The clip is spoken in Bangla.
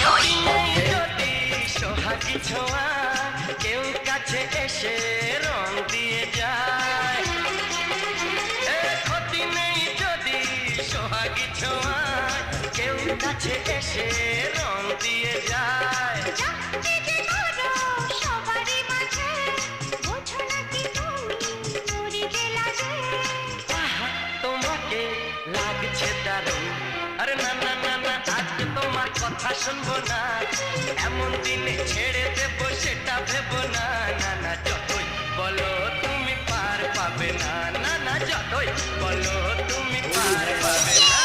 যদি সোহাগী ছোঁয়া কেউ কাছে এসে রং দিয়ে যায়, ক্ষতি নেই যদি সোহাগী ছোঁয়া কেউ কাছে এসে রং দিয়ে যায়। তোমাকে লাগছে দারুণ, আরে না না না না আজকে তোমার কথা শুনবো না, এমন দিনে ছেড়ে দেবো সেটা ভেবো না। না না যতই বলো তুমি পার পাবে না, না না যতই বলো তুমি পার পাবে না।